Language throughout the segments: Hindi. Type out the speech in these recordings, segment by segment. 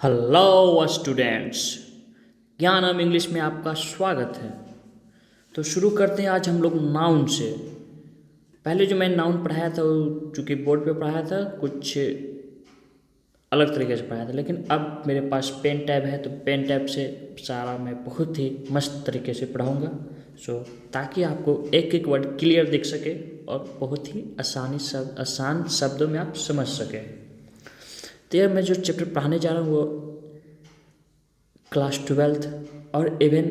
हेलो स्टूडेंट्स, ज्ञानम इंग्लिश में आपका स्वागत है। तो शुरू करते हैं आज हम लोग नाउन से। पहले जो मैंने नाउन पढ़ाया था वो चूँकि बोर्ड पे पढ़ाया था, कुछ अलग तरीके से पढ़ाया था, लेकिन अब मेरे पास पेन टैब है तो पेन टैब से सारा मैं बहुत ही मस्त तरीके से पढ़ाऊँगा। ताकि आपको एक एक वर्ड क्लियर दिख सके और बहुत ही आसान शब्दों में आप समझ सकें। तो यार मैं जो चैप्टर पढ़ाने जा रहा हूँ वो क्लास 12th और इवन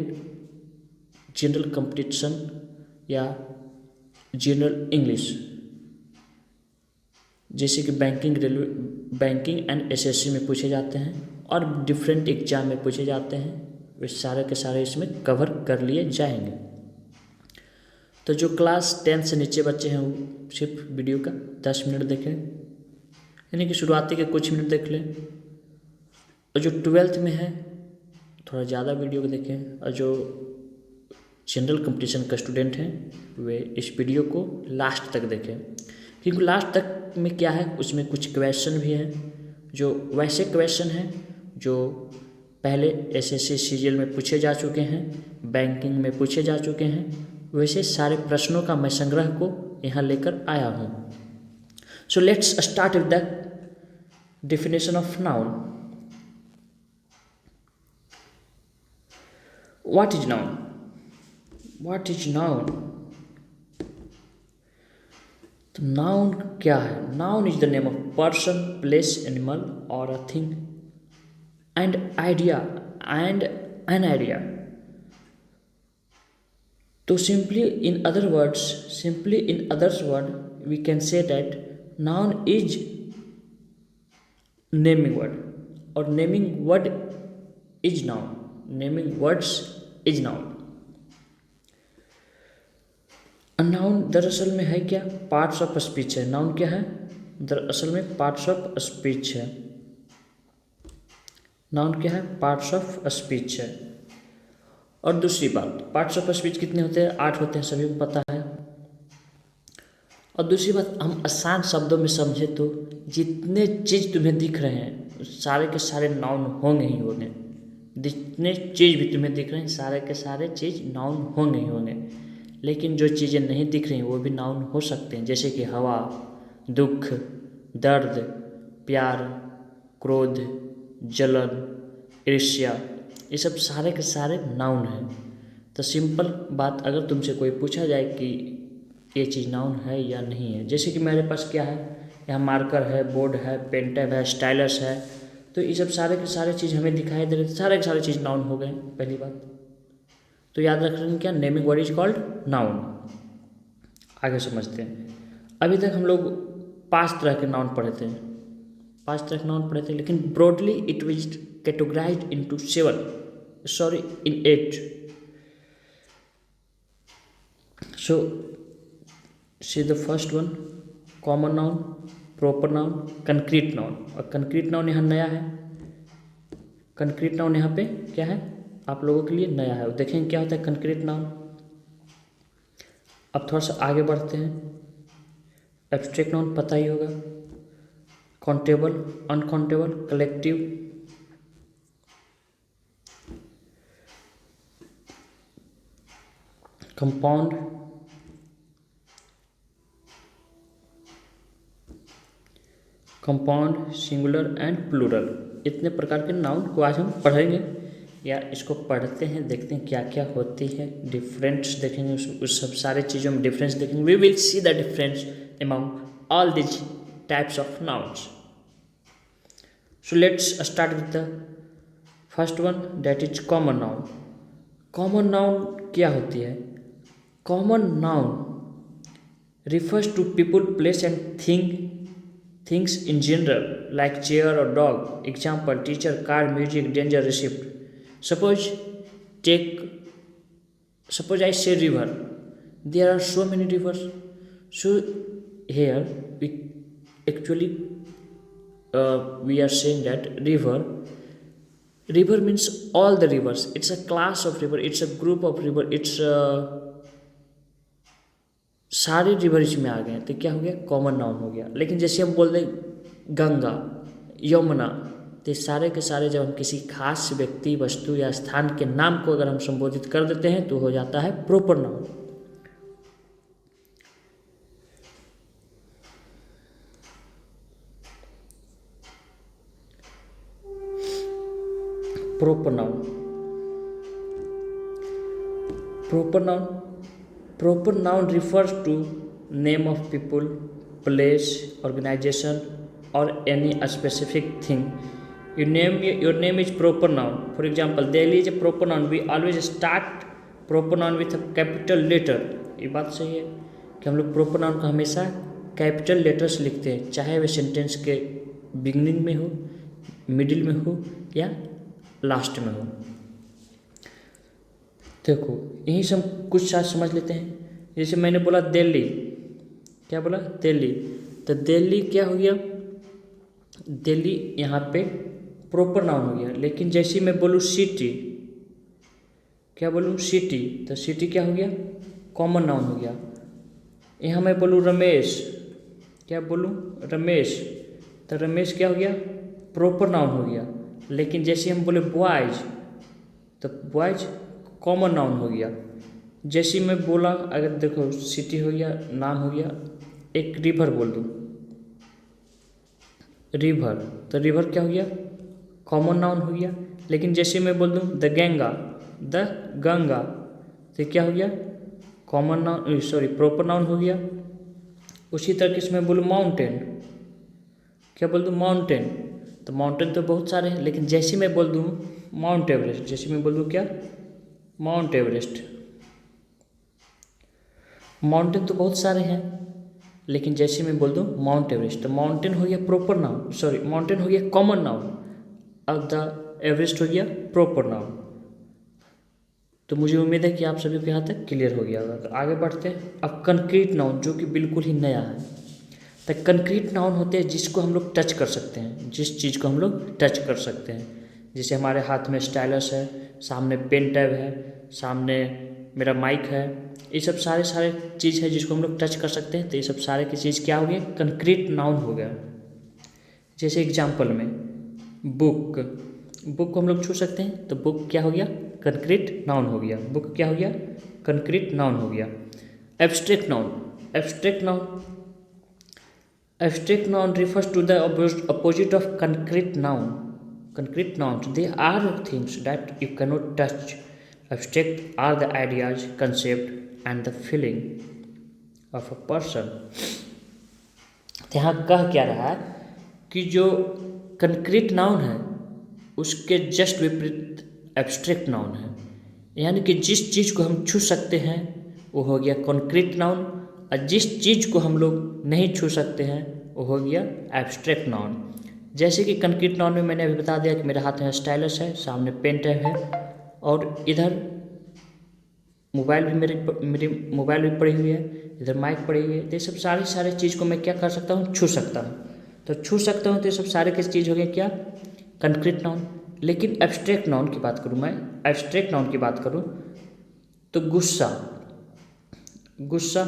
जनरल कंपटीशन या जनरल इंग्लिश, जैसे कि बैंकिंग एंड एसएससी में पूछे जाते हैं और डिफरेंट एग्जाम में पूछे जाते हैं, वे सारे के सारे इसमें कवर कर लिए जाएंगे। तो जो क्लास 10 से नीचे बच्चे हैं वो सिर्फ वीडियो का 10 मिनट देखें, यानी कि शुरुआती के कुछ मिनट देख लें, और जो 12th में है थोड़ा ज़्यादा वीडियो को देखें, और जो जनरल कंपटीशन का स्टूडेंट हैं वे इस वीडियो को लास्ट तक देखें, क्योंकि लास्ट तक में क्या है उसमें कुछ क्वेश्चन भी हैं जो वैसे क्वेश्चन हैं जो पहले एसएससी सीजीएल में पूछे जा चुके हैं, बैंकिंग में पूछे जा चुके हैं। वैसे सारे प्रश्नों का मैं संग्रह को यहाँ लेकर आया हूँ। सो let's start with the definition of noun. What is noun? What is noun? तो noun क्या है? Noun is the name of person, place, animal or a thing and an idea. तो simply in other words, we can say that noun is naming word, or naming word is noun. Naming words is noun. Noun दरअसल में है क्या? पार्ट्स ऑफ स्पीच है। नाउन क्या है? दरअसल में पार्ट्स ऑफ स्पीच है। नाउन क्या है? पार्ट्स ऑफ स्पीच है। और दूसरी बात, पार्ट्स ऑफ स्पीच कितने होते हैं? 8 होते हैं, सभी को पता है। और दूसरी बात, हम आसान शब्दों में समझे तो जितने चीज़ तुम्हें दिख रहे हैं सारे के सारे नाउन होंगे ही होंगे। जितने चीज़ भी तुम्हें दिख रहे हैं सारे के सारे चीज़ नाउन होंगे ही होंगे। लेकिन जो चीज़ें नहीं दिख रही हैं वो भी नाउन हो सकते हैं, जैसे कि हवा, दुख, दर्द, प्यार, क्रोध, जलन, ईर्ष्या, ये सब सारे के सारे नाउन हैं। तो सिंपल बात, अगर तुमसे कोई पूछा जाए कि ये चीज़ नाउन है या नहीं है, जैसे कि मेरे पास क्या है, यहाँ मार्कर है, बोर्ड है, पेन टैब है, स्टाइलस है, तो ये सब सारे के सारे चीज़ हमें दिखाई दे रहे थे, सारे के सारे चीज़ नाउन हो गए। पहली बात तो याद रख रहे हैं क्या? Naming word is called noun. आगे समझते हैं। अभी तक हम लोग 5 तरह के नाउन पढ़े थे, लेकिन broadly it was categorised into 8. So see the first one, common noun, proper noun, concrete noun। और concrete noun यहाँ नया है। concrete noun यहाँ पे क्या है? आप लोगों के लिए नया है। देखेंगे क्या होता है concrete noun। अब थोड़ा सा आगे बढ़ते हैं। abstract noun पता ही होगा, countable, uncountable, collective, compound, compound, singular and plural. इतने प्रकार के नाउन को आज हम पढ़ेंगे, या इसको पढ़ते हैं, देखते हैं क्या क्या होती है, डिफरेंस देखेंगे, उस सब सारे चीज़ों में डिफरेंस देखेंगे। We will see the difference among all these types of nouns. So let's start with the first one, that is common noun. Common noun क्या होती है? Common noun refers to people, place and things in general, like chair or dog. Example, teacher, car, music, danger, receipt. Suppose I say river. There are so many rivers. So here we actually we are saying that river means all the rivers. It's a class of river, it's a group of river, it's सारे रिवर इसमें आ गए, तो क्या हो गया? कॉमन नाउन हो गया। लेकिन जैसे हम बोल दें गंगा, यमुना, तो ये सारे के सारे जब हम किसी खास व्यक्ति, वस्तु या स्थान के नाम को अगर हम संबोधित कर देते हैं तो हो जाता है proper noun. Proper noun, proper noun refers to name of people, place, organization or any specific thing. Your name is proper noun. For example, Delhi is a proper noun. We always start proper noun with a capital letter. ये बात सही है कि हम लोग proper noun को हमेशा कैपिटल लेटर से लिखते हैं, चाहे वह सेंटेंस के बिगनिंग में हो, मिडिल में हो या लास्ट में हो। देखो यहीं से हम कुछ साथ समझ लेते हैं। जैसे मैंने बोला दिल्ली, क्या बोला? दिल्ली। तो दिल्ली क्या हो गया? दिल्ली यहाँ पे प्रॉपर नाउन हो गया। लेकिन जैसे मैं बोलूँ सिटी, क्या बोलूँ? सिटी, तो सिटी क्या हो गया? कॉमन नाउन हो गया। यहाँ मैं बोलूँ रमेश, क्या बोलूँ? रमेश, तो रमेश क्या हो गया? प्रॉपर नाउन हो गया। लेकिन जैसे हम बोले बॉयज, तो बॉयज कॉमन नाउन हो गया। जैसे मैं बोला, अगर देखो सिटी हो गया, नाम हो गया, एक रिवर बोल दूँ, रिवर, तो रिवर क्या हो गया? कॉमन नाउन हो गया। लेकिन जैसे मैं बोल दूँ द गंगा, द गंगा, तो क्या हो गया? Common noun, sorry proper noun हो गया। उसी तरीके से मैं बोलूँ माउंटेन, क्या बोल दूँ? माउंटेन, तो माउंटेन तो बहुत सारे हैं। लेकिन जैसे मैं बोल दूँ माउंट एवरेस्ट, जैसे मैं बोल दूँ क्या? माउंट एवरेस्ट, माउंटेन तो बहुत सारे हैं, लेकिन जैसे मैं बोल दूँ माउंट एवरेस्ट, तो माउंटेन हो गया प्रॉपर नाउन, सॉरी माउंटेन हो गया कॉमन नाउन, अब द एवरेस्ट हो गया प्रॉपर नाउन। तो मुझे उम्मीद है कि आप सभी को यहाँ तक क्लियर हो गया होगा। तो आगे बढ़ते हैं। अब कंक्रीट नाउन, जो कि बिल्कुल ही नया है। तो कंक्रीट नाउन होते हैं जिसको हम लोग टच कर सकते हैं, जिस चीज़ को हम लोग टच कर सकते हैं। जैसे हमारे हाथ में स्टाइलस है, सामने पेन टैब है, सामने मेरा माइक है, ये सब सारे चीज़ है जिसको हम लोग टच कर सकते हैं। तो ये सब सारे की चीज़ क्या हो गया? कंक्रीट नाउन हो गया। जैसे एग्जाम्पल में बुक, बुक को हम लोग छू सकते हैं, तो बुक क्या हो गया? कंक्रीट नाउन हो गया। बुक क्या हो गया? कंक्रीट नाउन हो गया। Abstract noun, abstract noun, abstract noun refers to the opposite of concrete noun. Concrete nouns, they are things that you cannot touch. Abstract are the ideas, concept and the feeling of a person. तो यहाँ कह क्या रहा है कि जो कंक्रीट नाउन है उसके जस्ट विपरीत एब्स्ट्रैक्ट नाउन है। यानी कि जिस चीज़ को हम छू सकते हैं वो हो गया कंक्रीट नाउन, और जिस चीज़ को हम लोग नहीं छू सकते हैं वो हो गया एब्स्ट्रैक्ट नाउन। जैसे कि कंक्रीट नाउन में मैंने अभी बता दिया कि मेरे हाथ में स्टाइलस है, सामने पेन टैब है, और इधर मोबाइल भी मेरी मोबाइल भी पड़ी हुई है, इधर माइक पड़ी हुई है। तो ये सब सारे चीज़ को मैं क्या कर सकता हूँ? छू सकता हूँ। तो छू सकता हूँ तो ये सब सारे किस चीज़ हो गया? क्या? Concrete noun. लेकिन एब्स्ट्रैक्ट नाउन की बात करूँ, मैं एब्स्ट्रैक्ट नाउन की बात करूँ तो गुस्सा, गुस्सा,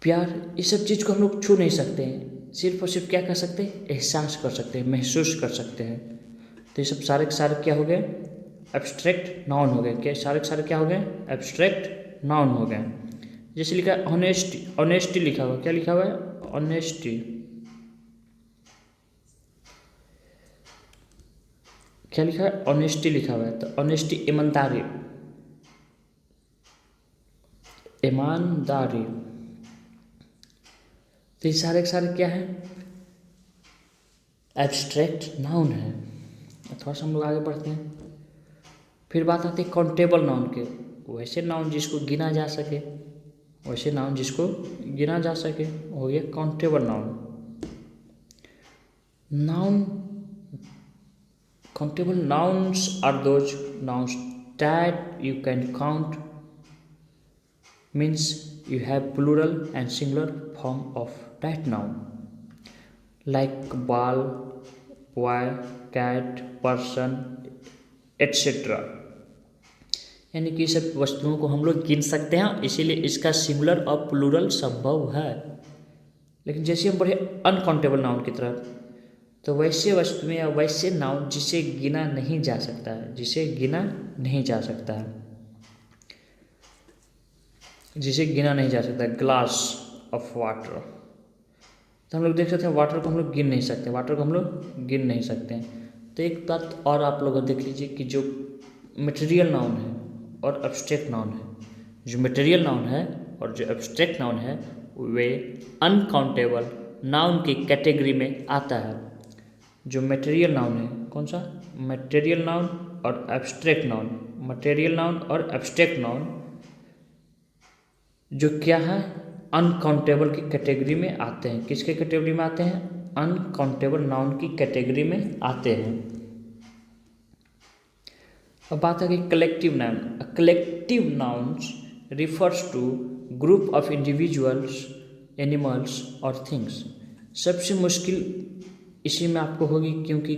प्यार, ये सब चीज़ को हम लोग छू नहीं सकते हैं। सिर्फ और सिर्फ क्या कर सकते हैं? एहसास कर सकते हैं, महसूस कर सकते हैं। तो ये सब सारे के सारे क्या हो गए? एब्स्ट्रैक्ट नाउन हो गए। क्या सारे के सारे क्या हो गए? एब्स्ट्रैक्ट नाउन हो गए। जैसे लिखा है ऑनेस्टी, ऑनेस्टी लिखा हुआ, क्या लिखा हुआ है? ऑनेस्टी, क्या लिखा है? ऑनेस्टी लिखा हुआ है। तो ऑनेस्टी ईमानदारी, ईमानदारी। तो ये सारे के सारे क्या है? एब्स्ट्रैक्ट नाउन है। थोड़ा सा हम लोग आगे बढ़ते हैं। फिर बात आती है काउंटेबल नाउन के। वैसे नाउन जिसको गिना जा सके, वैसे नाउन जिसको गिना जा सके हो गया countable noun. Noun, countable nouns are those nouns that you can count, means you have plural and singular form of that noun, like ball, boy, cat, person, etc. यानी कि सब वस्तुओं को हम लोग गिन सकते हैं, इसीलिए इसका सिंगुलर और प्लूरल संभव है। लेकिन जैसे हम बढ़े अनकाउंटेबल नाउन की तरफ, तो वैसे वस्तुएं या वैसे नाउन जिसे गिना नहीं जा सकता है, जिसे गिना नहीं जा सकता है, जिसे गिना नहीं जा सकता, ग्लास ऑफ वाटर। तो हम लोग देख सकते हैं वाटर को हम लोग गिन नहीं सकते, वाटर को हम लोग गिन नहीं सकते हैं। तो एक बात और आप लोग देख लीजिए कि जो मटेरियल नाउन है और एब्स्ट्रैक्ट नाउन है, जो मटेरियल नाउन है और जो एब्स्ट्रैक्ट नाउन है वे अनकाउंटेबल नाउन की कैटेगरी में आता है। जो मटेरियल नाउन है, कौन सा, मटेरियल नाउन और एब्स्ट्रैक्ट नाउन, मटेरियल नाउन और एब्स्ट्रैक्ट नाउन जो क्या है, अनकाउंटेबल की कैटेगरी में आते हैं। किसके कैटेगरी में आते हैं, अनकाउंटेबल नाउन की कैटेगरी में आते हैं। अब बात है कि collective noun. Collective nouns refers to group of individuals, animals और थिंग्स। सबसे मुश्किल इसी में आपको होगी, क्योंकि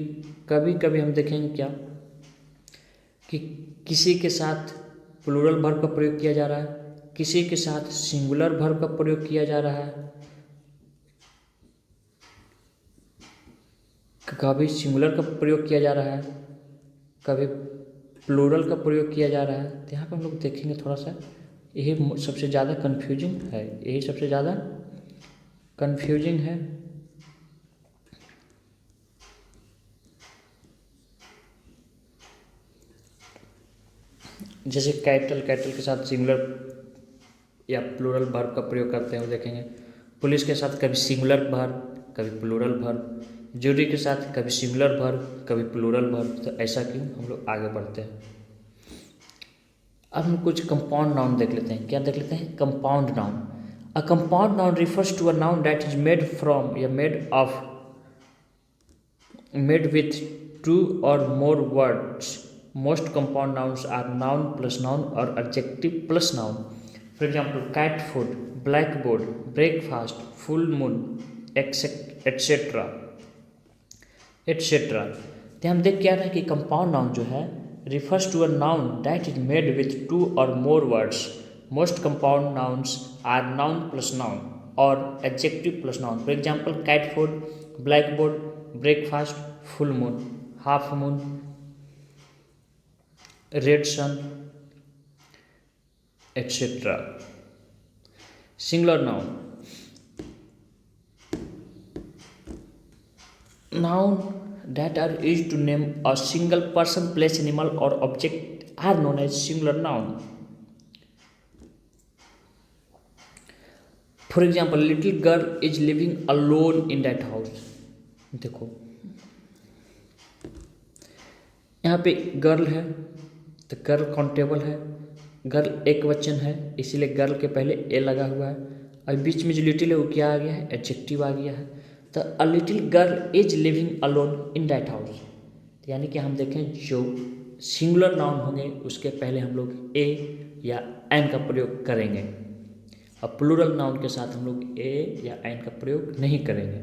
कभी कभी हम देखेंगे क्या कि किसी के साथ प्लूरल वर्ब का प्रयोग किया जा रहा है, किसी के साथ सिंगुलर वर्ब का प्रयोग किया जा रहा है, कभी सिंगुलर का प्रयोग किया जा रहा है, कभी प्लूरल का प्रयोग किया जा रहा है। तो यहाँ पर हम लोग देखेंगे थोड़ा सा, यही सबसे ज़्यादा कन्फ्यूजिंग है, यही सबसे ज़्यादा कन्फ्यूजिंग है। जैसे कैटल, कैटल के साथ सिंगुलर या प्लूरल वर्ब का प्रयोग करते हैं वो देखेंगे। पुलिस के साथ कभी सिंगुलर वर्ब, कभी प्लूरल वर्ब। जूरी के साथ कभी सिंगुलर वर्ब, कभी प्लूरल वर्ब। तो ऐसा क्यों, हम लोग आगे बढ़ते हैं। अब हम कुछ कंपाउंड नाउन देख लेते हैं। क्या देख लेते हैं, compound noun. A compound noun refers to a noun that is made from या मेड विथ टू और more words. Most compound nouns are noun plus noun or adjective plus noun. For example, cat food, blackboard, breakfast, full moon, etc. etc. तो हम देख क्या रहे हैं कि कंपाउंड नाउन जो है refers to a noun that is made with two or more words. Most compound nouns are noun plus noun or adjective plus noun. For example, cat food, blackboard, breakfast, full moon, half moon, red sun, etc. Singular noun, noun that are used to name a single person, place, animal or object are known as singular noun. For example, little girl is living alone in that house. देखो यहाँ पे गर्ल है तो गर्ल काउंटेबल है, गर्ल एक वचन है इसीलिए गर्ल के पहले ए लगा हुआ है। और बीच में जो लिटिल है वो क्या आ गया है, एडजेक्टिव आ गया है। तो a little girl is living alone in that house. यानी कि हम देखें जो सिंगुलर नाउन होंगे उसके पहले हम लोग ए या एन का प्रयोग करेंगे, और प्लूरल नाउन के साथ हम लोग ए या एन का प्रयोग नहीं करेंगे।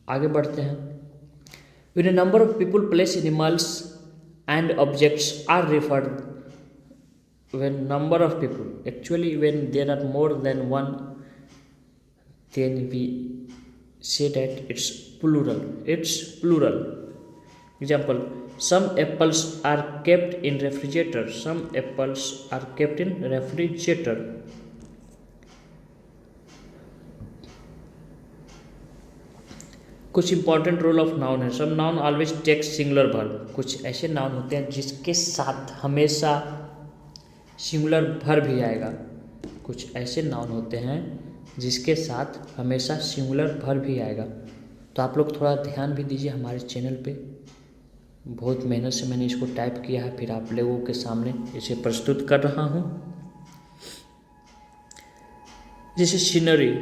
आगे बढ़ते हैं। When a number of people, place, animals and objects are referred, when number of people, actually when there are more than one, then we say that it's plural. It's plural. Example, some apples are kept in refrigerator. Some apples are kept in refrigerator. कुछ इंपॉर्टेंट रोल ऑफ नाउन है। सब noun always take singular verb. कुछ ऐसे नाउन होते हैं जिसके साथ हमेशा सिंगुलर वर्ब ही आएगा। कुछ ऐसे नाउन होते हैं जिसके साथ हमेशा सिंगुलर वर्ब ही आएगा। तो आप लोग थोड़ा ध्यान भी दीजिए हमारे चैनल पे। बहुत मेहनत से मैंने इसको टाइप किया है, फिर आप लोगों के सामने इसे प्रस्तुत कर रहा हूँ। जैसे सीनरी,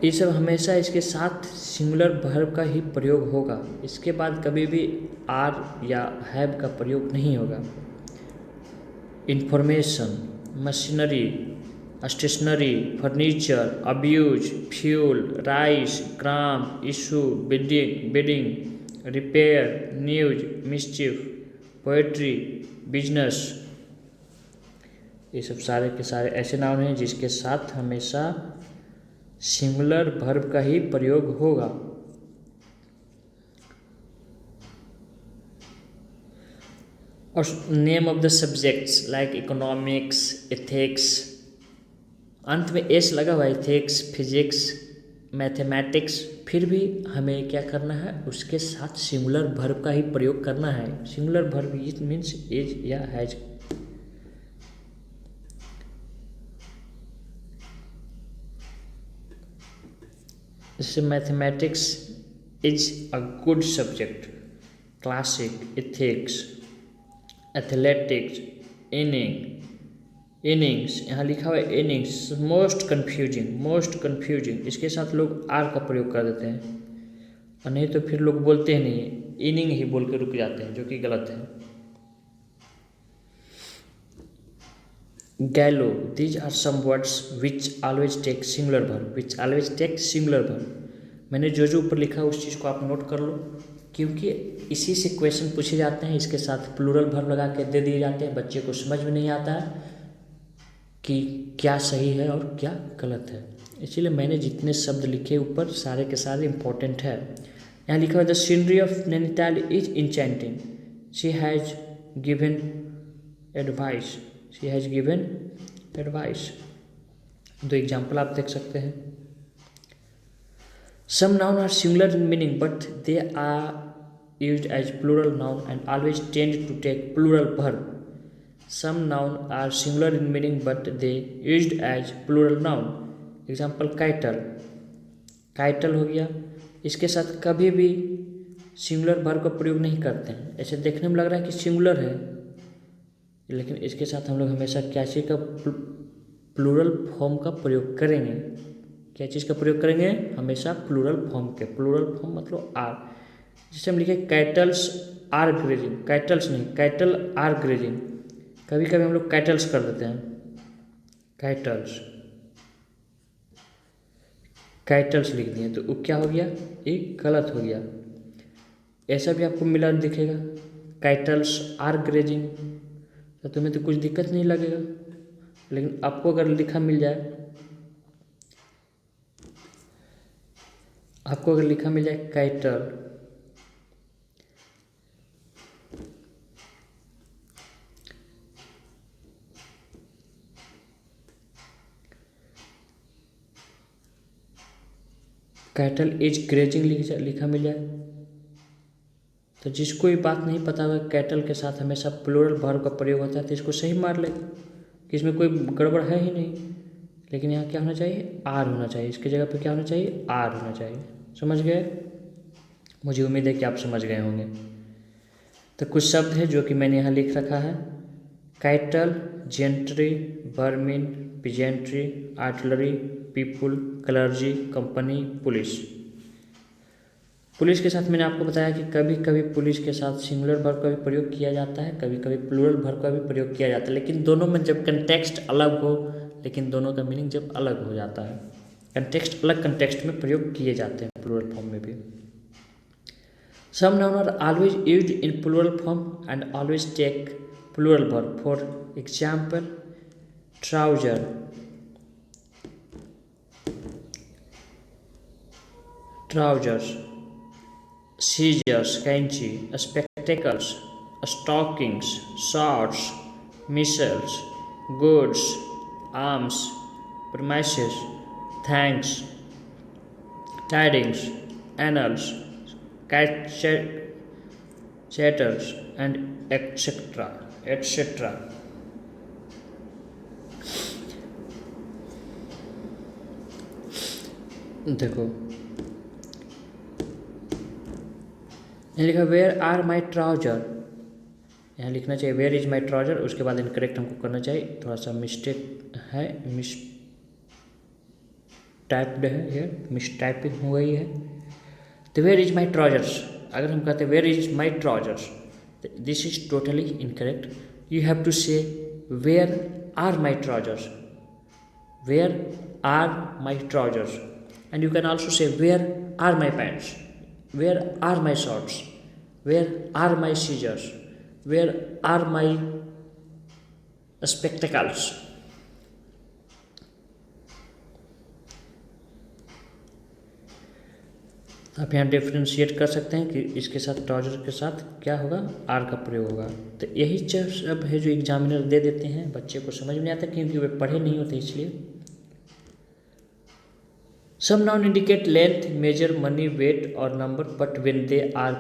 ये सब हमेशा इसके साथ सिंगुलर वर्ब का ही प्रयोग होगा। इसके बाद कभी भी आर या हैव का प्रयोग नहीं होगा। Information, machinery, stationery, furniture, abuse, fuel, rice, gram, issue, bidding, repair, news, mischief, poetry, business, ये सब सारे के सारे ऐसे नाउन हैं जिसके साथ हमेशा सिंगुलर वर्ब का ही प्रयोग होगा। और name of the subjects like economics, ethics, अंत में एस लगा हुआ है, एथिक्स, फिजिक्स, मैथमेटिक्स, फिर भी हमें क्या करना है, उसके साथ सिंगुलर वर्ब का ही प्रयोग करना है। Singular verb it means is या हैज। जैसे mathematics is a good subject, classic, ethics, athletics, innings, यहाँ लिखा हुआ है इनिंग्स, मोस्ट कन्फ्यूजिंग, इसके साथ लोग आर का प्रयोग कर देते हैं, और नहीं तो फिर लोग बोलते हैं नहीं, इनिंग ही बोल के रुक जाते हैं, जो कि गलत है। गैलो, these are some words which always take singular verb, मैंने जो जो ऊपर लिखा है उस चीज़ को आप नोट कर लो, क्योंकि इसी से क्वेश्चन पूछे जाते हैं, इसके साथ प्लूरल वर्ब लगा के दे दिए जाते हैं, बच्चे को समझ में नहीं आता है कि क्या सही है और क्या गलत है। इसीलिए मैंने जितने शब्द लिखे ऊपर सारे के सारे इम्पोर्टेंट है। यहाँ लिखा हुआ the scenery of Nainital is enchanting, she has given advice, दो एग्जाम्पल आप देख सकते हैं। Some noun are singular in meaning but they are used as plural noun and always tend to take plural verb. Some noun are singular in meaning but they used as plural noun. Example coital हो गया, इसके साथ कभी भी सिंगुलर वर्ब का प्रयोग नहीं करते हैं। ऐसे देखने में लग रहा है कि सिंगुलर है, लेकिन इसके साथ हम लोग हमेशा क्या चीज़ का प्लूरल फॉर्म का प्रयोग करेंगे। क्या चीज़ का प्रयोग करेंगे? हमेशा प्लूरल फॉर्म के। प्लूरल फॉर्म मतलब आर। जैसे हम लिखे कैटल्स आर ग्रेजिंग, कैटल्स नहीं, कैटल आर ग्रेजिंग, कभी कभी हम लोग कैटल्स कर देते हैं, कैटल्स लिख दिए तो वो क्या हो गया, एक गलत हो गया। ऐसा भी आपको मिला दिखेगा, कैटल्स आर ग्रेजिंग, तो तुम्हें तो कुछ दिक्कत नहीं लगेगा, लेकिन आपको अगर लिखा मिल जाए, कैटल, कैटल इज ग्रेजिंग लिखा मिल जाए, तो जिसको ये बात नहीं पता होगा कैटल के साथ हमेशा प्लूरल वर्ब का प्रयोग होता है, तो इसको सही मार ले कि इसमें कोई गड़बड़ है ही नहीं। लेकिन यहाँ क्या होना चाहिए, आर होना चाहिए, इसकी जगह पे क्या होना चाहिए, आर होना चाहिए। समझ गए? मुझे उम्मीद है कि आप समझ गए होंगे। तो कुछ शब्द है जो कि मैंने यहाँ लिख रखा है, cattle, gentry, vermin, peasantry, artillery, people, clergy, company, police. Police के साथ मैंने आपको बताया कि कभी कभी पुलिस के साथ सिंगुलर वर्ब का भी प्रयोग किया जाता है, कभी कभी प्लूरल वर्ब का भी प्रयोग किया जाता है, लेकिन दोनों में जब कंटेक्स्ट अलग हो, लेकिन दोनों का मीनिंग जब अलग हो जाता है, कंटेक्स्ट अलग कंटेक्स्ट में प्रयोग किए जाते हैं प्लूरल फॉर्म में भी। Some noun are always used in plural form and always take plural verb. For example, trouser, trousers, scissors, कैंची, spectacles, stockings, shorts, missiles, goods, arms, premises, thanks, tidings, annals, chatters, and etc. देखो यहाँ लिखा वेयर आर माई ट्राउजर, यहाँ लिखना चाहिए वेयर इज माई ट्राउजर, उसके बाद इनकरेक्ट हमको करना चाहिए, थोड़ा सा मिस्टेक है, टाइप्ड है, ये मिसटाइपिंग हो गई है। तो वेयर इज माई ट्राउजर्स, अगर हम कहते हैं where is my trousers, this is totally incorrect. You have to say where are my trousers, where are my trousers, and you can also say where are my pants, where are my shorts. Where are my scissors? Where are my spectacles? आप यहाँ डिफ्रेंशिएट कर सकते हैं कि इसके साथ ट्राउजर के साथ क्या होगा, आर का प्रयोग होगा। तो यही सब है जो एग्जामिनर दे देते हैं, बच्चे को समझ में नहीं आता क्योंकि वे पढ़े नहीं होते इसलिए। Some noun indicate length, measure, money, weight और number but when they are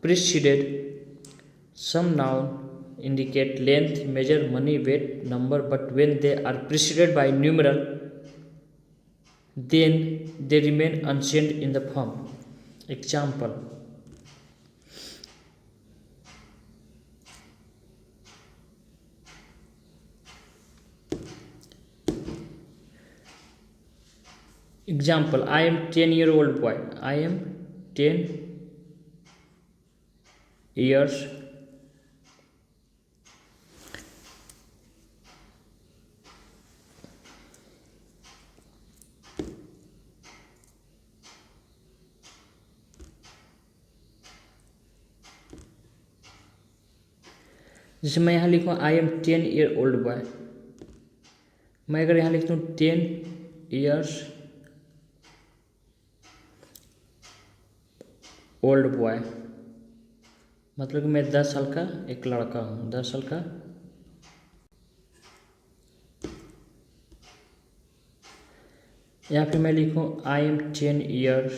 preceded. Some noun indicate length, measure, money, weight, number but when they are preceded by numeral then they remain unchanged in the form. Example: I am 10-year-old boy. I am 10 years जैसे मैं यहाँ लिखूँ आई एम 10-year-old बॉय, मैं अगर यहाँ लिखता हूँ 10 years ओल्ड बॉय, मतलब कि मैं 10 साल का एक लड़का हूँ, 10 साल का। या फिर मैं लिखूँ I am 10 years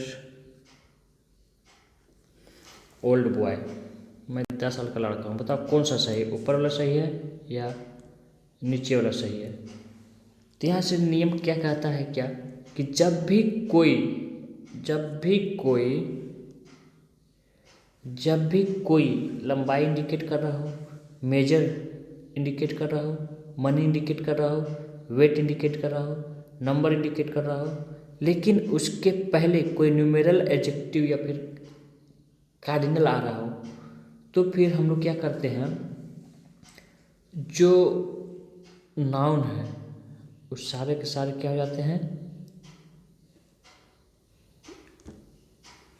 old boy, मैं 10 साल का लड़का हूँ। बताओ कौन सा सही है, ऊपर वाला सही है या नीचे वाला सही है। तो यहाँ से नियम क्या कहता है, क्या कि जब भी कोई लंबाई इंडिकेट कर रहा हो, मेजर इंडिकेट कर रहा हो, मनी इंडिकेट कर रहा हो, वेट इंडिकेट कर रहा हो, नंबर इंडिकेट कर रहा हो, लेकिन उसके पहले कोई न्यूमेरल एडजेक्टिव या फिर कार्डिनल आ रहा हो, तो फिर हम लोग क्या करते हैं, जो नाउन है उस सारे के सारे क्या हो जाते हैं,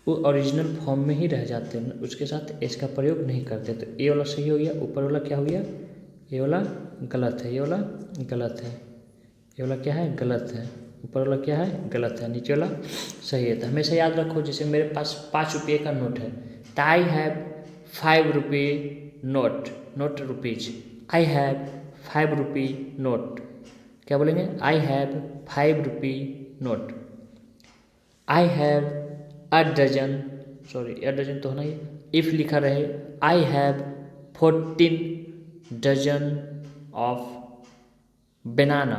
वो ओरिजिनल फॉर्म में ही रह जाते हैं, उसके साथ एस का प्रयोग नहीं करते। तो ये वाला सही हो गया, ऊपर वाला क्या हो गया, ये वाला गलत है, ये वाला गलत है, ये वाला क्या है, गलत है, ऊपर वाला क्या है, गलत है, नीचे वाला सही है। तो हमेशा याद रखो, जैसे मेरे पास 5 रुपये का नोट है, तो आई हैव 5 रुपये note, note rupees, I have 5 rupee note, क्या बोलेंगे, I have 5 rupee note. I have a dozen, sorry a dozen तो होना ही, इफ लिखा रहे I have 14 dozen of banana,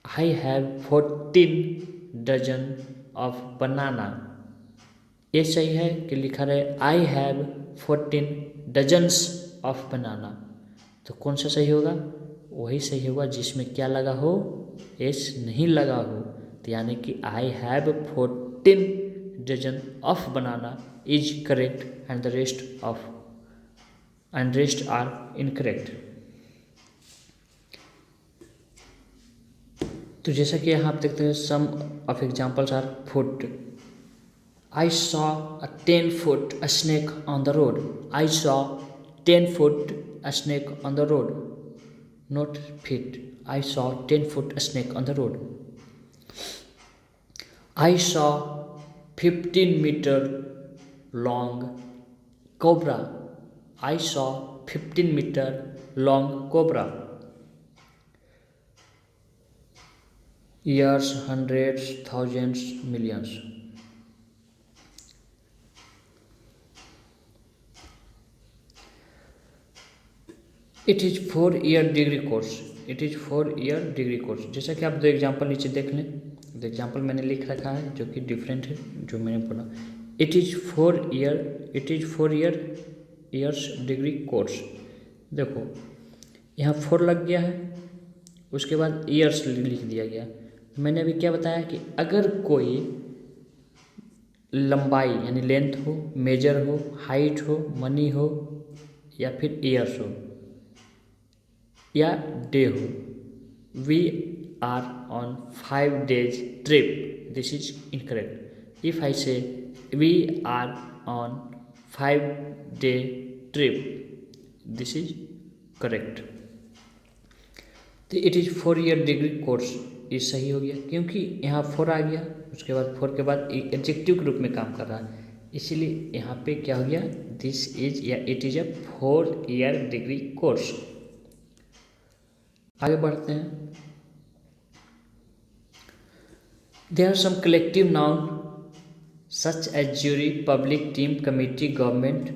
I have 14 dozen of banana. ये सही है कि लिखा रहे I have 14 dozens of banana. तो कौन सा सही होगा, वही सही होगा जिसमें क्या लगा हो, एस नहीं लगा हो। तो यानी कि I have 14 dozen of banana is correct and rest are incorrect. तो जैसा कि यहाँ आप देखते हैं, some of examples are foot. I saw a 10-foot snake on the road. I saw 10-foot snake on the road. Not feet. I saw 10-foot snake on the road. I saw 15-meter long cobra. I saw 15-meter long cobra. Years, hundreds, thousands, millions. It is 4-year degree course, it is 4-year degree course. जैसा कि आप 2 एग्जाम्पल नीचे देख लें, 2 एग्जाम्पल मैंने लिख रखा है जो कि डिफरेंट है जो मैंने बोला। It is 4 years degree course. देखो यहाँ 4 लग गया है, उसके बाद ईयर्स लिख दिया गया। मैंने अभी क्या बताया कि अगर कोई लंबाई यानी लेंथ हो, मेजर हो, हाइट हो, मनी हो या फिर ईयर्स हो या डे हो, we are on 5 days trip, this is incorrect. If I say we are on 5-day trip. This is correct. तो it is 4-year degree course, ये सही हो गया क्योंकि यहाँ 4 आ गया, उसके बाद 4 के बाद एडजेक्टिव के रूप में काम कर रहा है, इसीलिए यहाँ पे क्या हो गया, दिस इज या it is a 4-year degree course. आगे बढ़ते हैं। There are some collective noun such as jury, public, team, committee, government.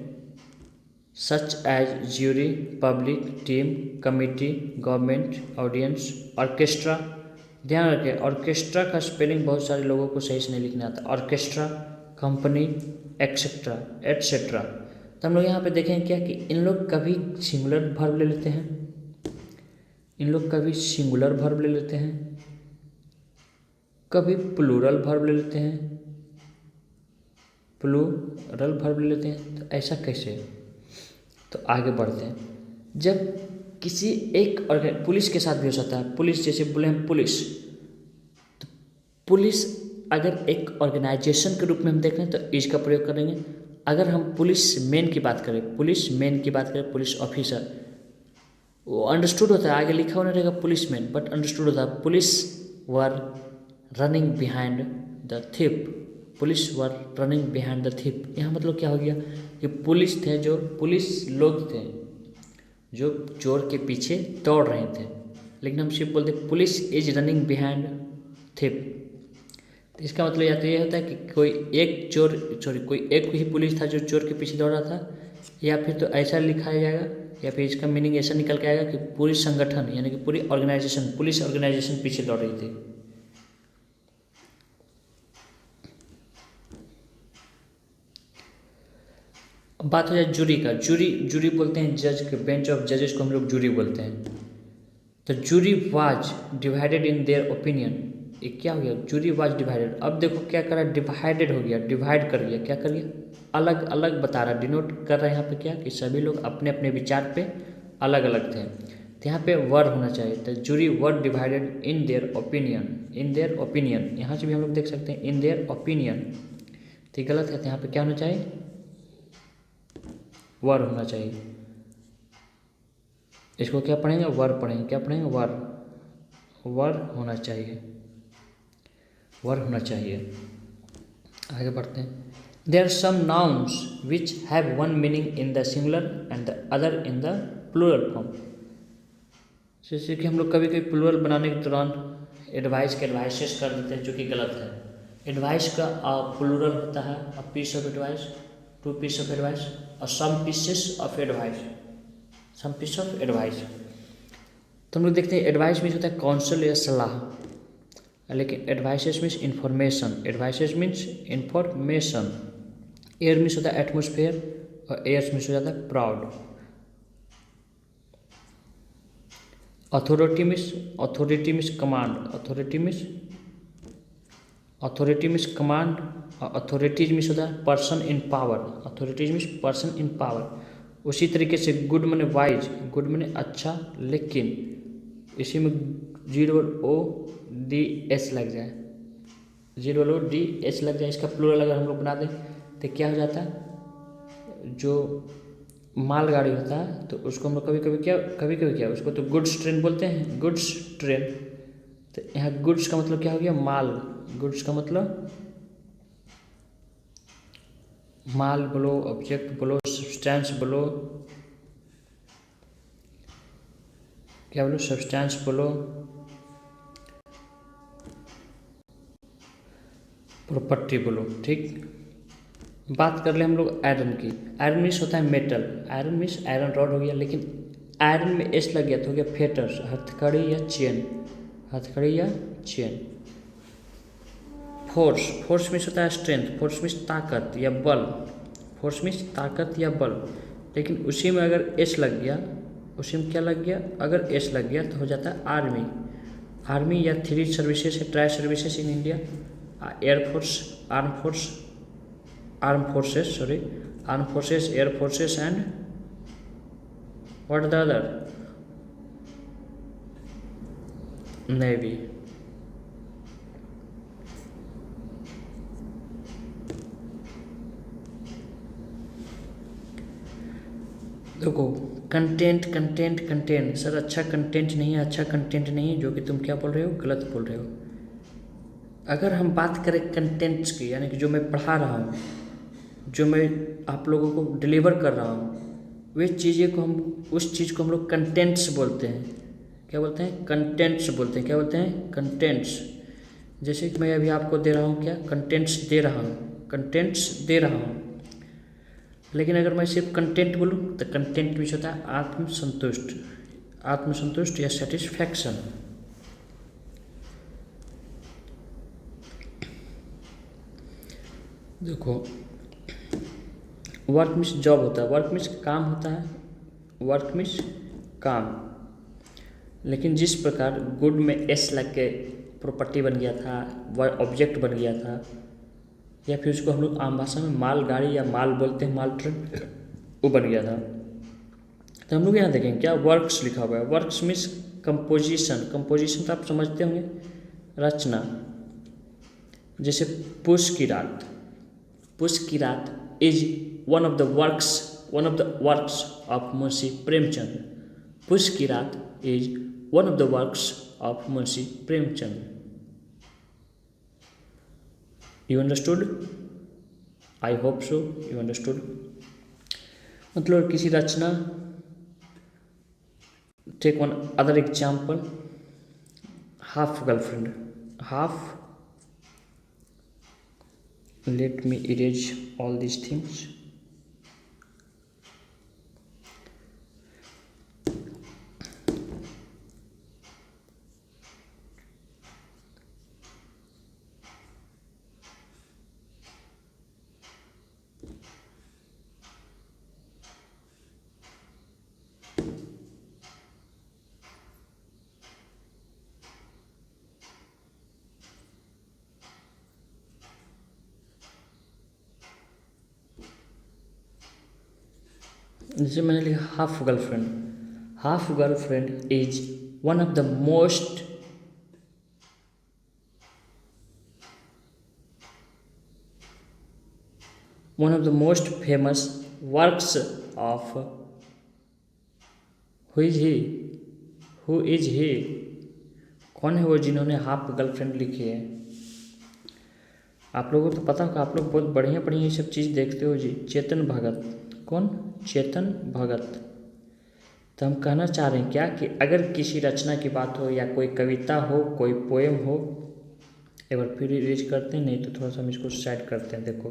Such as jury, public, team, committee, government, audience, orchestra. ध्यान रखें, ऑर्केस्ट्रा का स्पेलिंग बहुत सारे लोगों को सही से नहीं लिखना आता। Orchestra, company, etcetera etcetera. तो हम लोग यहाँ पे देखें क्या कि इन लोग कभी सिंगुलर वर्ब ले लेते हैं, इन लोग कभी सिंगुलर वर्ब ले लेते हैं, कभी प्लूरल वर्ब ले लेते हैं, प्लूरल वर्ब ले लेते हैं। तो ऐसा कैसे? तो आगे बढ़ते हैं। जब किसी एक पुलिस के साथ भी हो सकता है, पुलिस जैसे बोले हम पुलिस, तो पुलिस अगर एक ऑर्गेनाइजेशन के रूप में हम देख रहे हैं तो इज का प्रयोग करेंगे। अगर हम पुलिस मैन की बात करें, पुलिस मैन की बात करें, पुलिस ऑफिसर, वो अंडरस्टूड होता है, आगे लिखा होना रहेगा पुलिस मैन, बट अंडरस्टूड होता है police were running behind the thief, police were running behind the thief. यहाँ मतलब क्या हो गया कि पुलिस थे, जो पुलिस लोग थे जो चोर के पीछे दौड़ रहे थे, लेकिन हम सिर्फ बोलते पुलिस इज रनिंग बिहाइंड थिप। तो इसका मतलब या तो ये होता है कि कोई एक ही पुलिस था जो चोर के पीछे दौड़ रहा था, या फिर तो ऐसा लिखा जाएगा, या फिर इसका मीनिंग ऐसा निकल के आएगा कि पूरी संगठन यानी कि पूरी ऑर्गेनाइजेशन, पुलिस ऑर्गेनाइजेशन पीछे दौड़ रही थी। अब बात हो जाए जूरी का। जूरी बोलते हैं जज के, बेंच ऑफ जजेस को हम लोग जूरी बोलते हैं। तो jury was divided in their opinion, ये क्या हो गया, जूरी वाज डिवाइडेड। अब देखो क्या कर रहा है, डिवाइडेड हो गया, डिवाइड कर गया, क्या कर गया, अलग अलग बता रहा, डिनोट कर रहा है यहाँ पे क्या कि सभी लोग अपने अपने विचार पे अलग अलग थे। तो यहाँ पे वर होना चाहिए, तो jury were divided in their opinion, in their opinion, यहाँ से भी हम लोग देख सकते हैं इन देयर ओपिनियन, तो गलत है, तो यहाँ पे क्या होना चाहिए, वर होना चाहिए। इसको क्या पढ़ेंगे, वर पढ़ेंगे, क्या पढ़ेंगे, वर, वर होना चाहिए, वर होना चाहिए। आगे बढ़ते हैं। There are some nouns which have one meaning in the singular and the other in the plural form. जैसे कि हम लोग कभी कभी प्लूरल बनाने के दौरान एडवाइस के एडवाइसेस कर देते हैं, जो कि गलत है। एडवाइस का प्लूरल होता है a piece of advice, two piece of advice और some pieces of advice, some piece of advice. तो हम लोग देखते हैं एडवाइस मीन्स होता है काउंसिल या सलाह, लेकिन advices means information, advices means information. Air means होता है एटमोसफेयर और एयर्स मीन्स हो जाता है proud. Authority means command, authority means command और अथॉरिटीज मीन्स होता है person in power, authorities means person in power. उसी तरीके से गुड मने वाइज, गुड मने अच्छा, लेकिन इसी में GOODS लग जाए, GOODS लग जाए, इसका प्लूरल अगर हम लोग बना दें तो क्या हो जाता है, जो मालगाड़ी होता है तो उसको हम लोग कभी कभी क्या उसको तो गुड्स ट्रेन बोलते हैं, गुड्स ट्रेन। तो यहाँ गुड्स का मतलब क्या हो गया, माल, गुड्स का मतलब माल बोलो, ऑब्जेक्ट बोलो, सब्सटेंस बोलो, क्या बोलो, सब्सटेंस बोलो, प्रॉपर्टी बोलो, ठीक। बात कर ले हम लोग आयरन की। आयरन मीन्स होता है metal, iron means iron rod हो गया, लेकिन आयरन में एस लग गया तो हो गया फेटर्स, हथकड़ी या चेन, हथकड़ी या चेन। फोर्स मीन्स होता है स्ट्रेंथ, फोर्स मीन्स ताकत या बल, फोर्स मीन्स ताकत या बल, लेकिन उसी में अगर एस लग गया, उसी में क्या लग गया, अगर एस लग गया तो हो जाता है आर्मी, आर्मी या 3 सर्विसेज है, tri services in India, air force, arm forces, air forces and what the other, navy. देखो, कंटेंट कंटेंट कंटेंट, सर अच्छा कंटेंट नहीं है, अच्छा कंटेंट नहीं है, जो कि तुम क्या बोल रहे हो, गलत बोल रहे हो। अगर हम बात करें कंटेंट्स की, यानी कि जो मैं पढ़ा रहा हूँ, जो मैं आप लोगों को डिलीवर कर रहा हूँ, वे चीज़ें को हम, उस चीज़ को हम लोग कंटेंट्स बोलते हैं। क्या बोलते हैं? कंटेंट्स बोलते हैं। क्या बोलते हैं? कंटेंट्स। जैसे कि मैं अभी आपको दे रहा हूँ, क्या कंटेंट्स दे रहा हूँ, कंटेंट्स दे रहा हूँ। लेकिन अगर मैं सिर्फ कंटेंट बोलूँ तो कंटेंट में होता है आत्मसंतुष्ट, आत्मसंतुष्ट या सेटिस्फैक्शन। देखो, वर्क मीन्स जॉब होता है, वर्क मीन्स काम होता है, वर्क मीन्स काम। लेकिन जिस प्रकार गुड में एस लग के प्रॉपर्टी बन गया था, वर्ड ऑब्जेक्ट बन गया था, या फिर उसको हम लोग आम भाषा में माल गाड़ी या माल बोलते हैं, माल ट्रक, वो बन गया था। तो हम लोग यहाँ देखेंगे क्या वर्क्स लिखा हुआ है। वर्क्स मीन्स कंपोजिशन, कंपोजिशन तो आप समझते होंगे, रचना। जैसे पुष्प की रात, पुष्प की रात is one of the works of Munshi Premchand. पुष्प की रात is one of the works of Munshi Premchand. You understood? I hope so. You understood? मतलब किसी रचना, take one other example, half girlfriend, half, let me erase all these things. जैसे मैंने लिखा half girlfriend, half girlfriend is one of the most, one of the most famous works of, who is he, who is he, कौन है वो जिन्होंने हाफ गर्लफ्रेंड लिखी है। आप लोगों को तो पता होगा, आप लोग बहुत बढ़िया बढ़िया ये सब चीज़ देखते हो जी। चेतन भगत, कौन? चेतन भगत। तो हम कहना चाह रहे हैं क्या कि अगर किसी रचना की बात हो, या कोई कविता हो, कोई पोएम हो, एक बार फिर रीच करते हैं, नहीं तो थोड़ा सा हम इसको साइड करते हैं। देखो,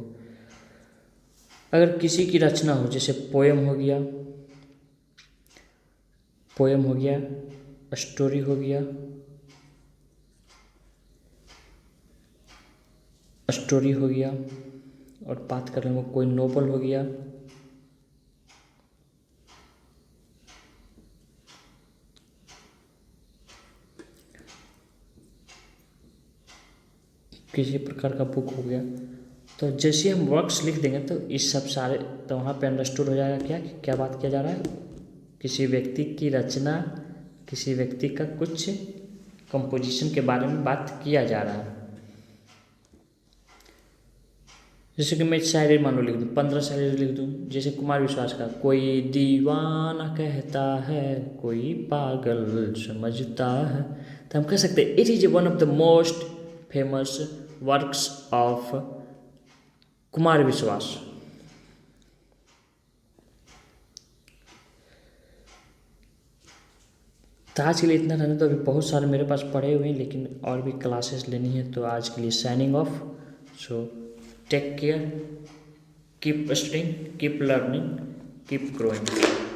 अगर किसी की रचना हो, जैसे पोएम हो गया, पोएम हो गया, स्टोरी हो गया, स्टोरी हो गया, और बात कर रहे हैं कोई नोवेल हो गया, किसी प्रकार का बुक हो गया, तो जैसे हम वर्क्स लिख देंगे तो इस सब सारे, तो वहाँ पे अंडरस्टूड हो जाएगा क्या कि क्या बात किया जा रहा है। किसी व्यक्ति की रचना, किसी व्यक्ति का कुछ कंपोजिशन के बारे में बात किया जा रहा है। जैसे कि मैं शायरी मान लो लिख दूँ, 15 शायरी लिख दूँ, जैसे कुमार विश्वास का कोई दीवाना कहता है, कोई पागल समझता है, तो हम कह सकते हैं it is one of the most famous works of Kumar विश्वास। तो आज के लिए इतना रहने, तो अभी बहुत सारे मेरे पास पढ़े हुए हैं, लेकिन और भी क्लासेस लेनी है, तो आज के लिए signing off. So take care, keep studying, keep learning, keep growing.